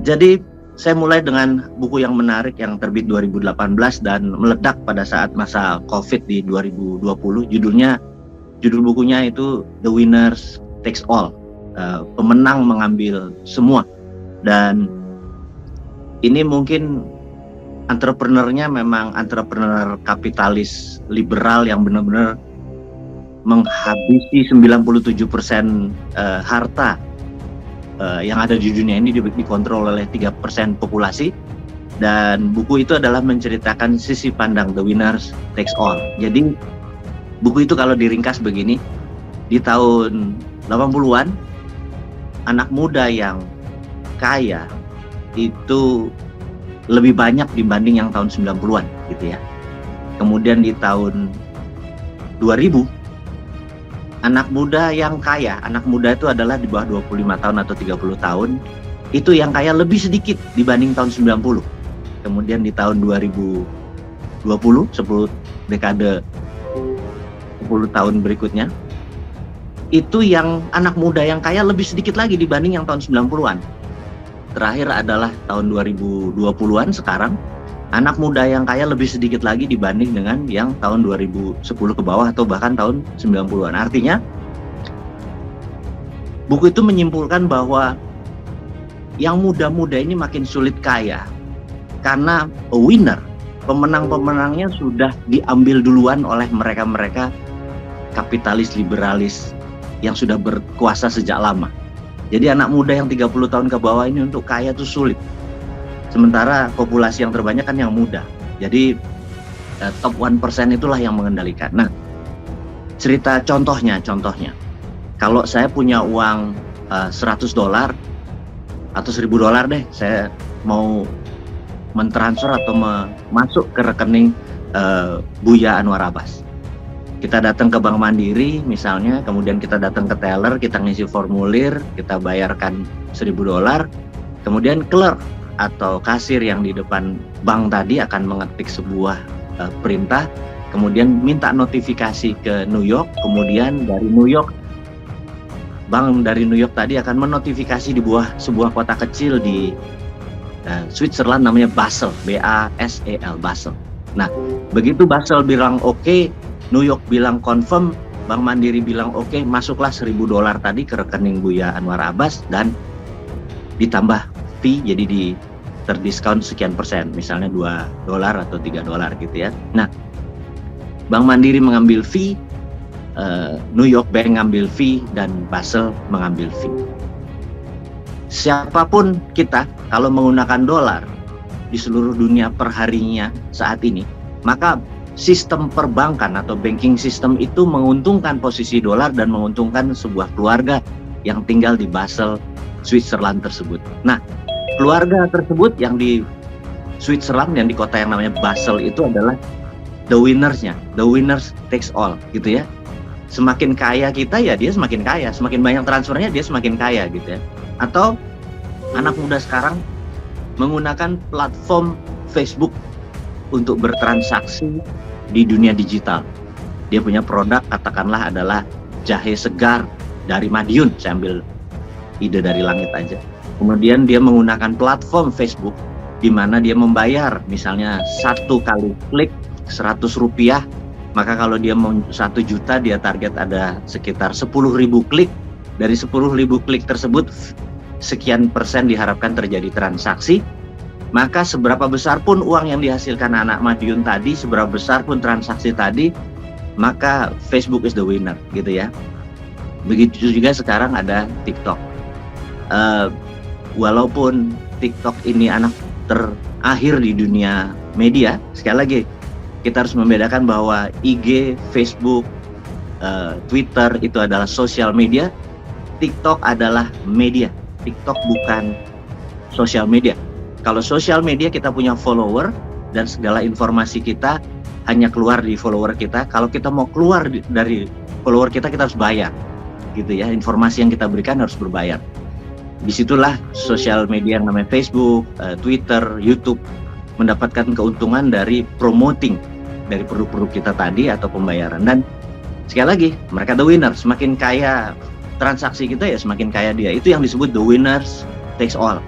Jadi saya mulai dengan buku yang menarik yang terbit 2018 dan meledak pada saat masa COVID di 2020. Judul bukunya itu The Winners Takes All. Pemenang mengambil semua. Dan ini mungkin entrepreneurnya memang entrepreneur kapitalis liberal yang benar-benar menghabisi 97% harta yang ada di dunia ini dikontrol oleh 3% populasi. Dan buku itu adalah menceritakan sisi pandang The Winners Takes All. Jadi buku itu kalau diringkas begini, di tahun 80-an anak muda yang kaya itu lebih banyak dibanding yang tahun 90-an gitu ya. Kemudian di tahun 2000 anak muda yang kaya, anak muda itu adalah di bawah 25 tahun atau 30 tahun, itu yang kaya lebih sedikit dibanding tahun 90. Kemudian di tahun 2020, 10 dekade 10 tahun berikutnya, itu yang anak muda yang kaya lebih sedikit lagi dibanding yang tahun 90-an. Terakhir adalah tahun 2020-an sekarang, anak muda yang kaya lebih sedikit lagi dibanding dengan yang tahun 2010 ke bawah atau bahkan tahun 90-an. Artinya, buku itu menyimpulkan bahwa yang muda-muda ini makin sulit kaya. Karena winner, pemenang-pemenangnya sudah diambil duluan oleh mereka-mereka kapitalis liberalis yang sudah berkuasa sejak lama. Jadi anak muda yang 30 tahun ke bawah ini untuk kaya itu sulit. Sementara populasi yang terbanyak kan yang muda. Jadi top 1% itulah yang mengendalikan. Nah, cerita contohnya. Kalau saya punya uang $100 atau $1.000 deh, saya mau mentransfer atau masuk ke rekening Buya Anwar Abbas. Kita datang ke Bank Mandiri misalnya, kemudian kita datang ke teller, kita ngisi formulir, kita bayarkan $1.000, kemudian clerk atau kasir yang di depan bank tadi akan mengetik sebuah perintah, kemudian minta notifikasi ke New York, kemudian dari New York, bank dari New York tadi akan menotifikasi di sebuah kota kecil di Switzerland namanya Basel, B-A-S-E-L, Basel. Nah, begitu Basel bilang oke, New York bilang confirm, Bank Mandiri bilang oke, masuklah $1.000 tadi ke rekening Buya Anwar Abbas dan ditambah fee, jadi terdiskon sekian persen, misalnya $2 atau $3 gitu ya. Nah, Bank Mandiri mengambil fee, New York Bank mengambil fee, dan Basel mengambil fee. Siapapun kita, kalau menggunakan dolar di seluruh dunia perharinya saat ini, maka sistem perbankan atau banking system itu menguntungkan posisi dolar dan menguntungkan sebuah keluarga yang tinggal di Basel, Switzerland tersebut. Nah, keluarga tersebut yang di Switzerland, yang di kota yang namanya Basel itu adalah the winners-nya, the winners takes all gitu ya. Semakin kaya kita ya dia semakin kaya, semakin banyak transfernya dia semakin kaya gitu ya. Atau anak muda sekarang menggunakan platform Facebook untuk bertransaksi di dunia digital. Dia punya produk, katakanlah adalah jahe segar dari Madiun, saya ambil ide dari langit aja. Kemudian dia menggunakan platform Facebook di mana dia membayar misalnya 1 kali klik Rp100, maka kalau dia mau 1 juta dia target ada sekitar 10.000 klik. Dari 10.000 klik tersebut sekian persen diharapkan terjadi transaksi. Maka seberapa besar pun uang yang dihasilkan anak Madiun tadi, seberapa besar pun transaksi tadi, maka Facebook is the winner gitu ya. Begitu juga sekarang ada TikTok. Walaupun TikTok ini anak terakhir di dunia media, sekali lagi kita harus membedakan bahwa IG, Facebook, Twitter itu adalah sosial media, TikTok adalah media. TikTok bukan sosial media. Kalau sosial media kita punya follower dan segala informasi kita hanya keluar di follower kita. Kalau kita mau keluar dari follower kita harus bayar, gitu ya. Informasi yang kita berikan harus berbayar. Disitulah sosial media yang namanya Facebook, Twitter, YouTube mendapatkan keuntungan dari promoting dari produk-produk kita tadi atau pembayaran. Dan sekali lagi mereka the winner, semakin kaya transaksi kita ya semakin kaya dia. Itu yang disebut the winners takes all.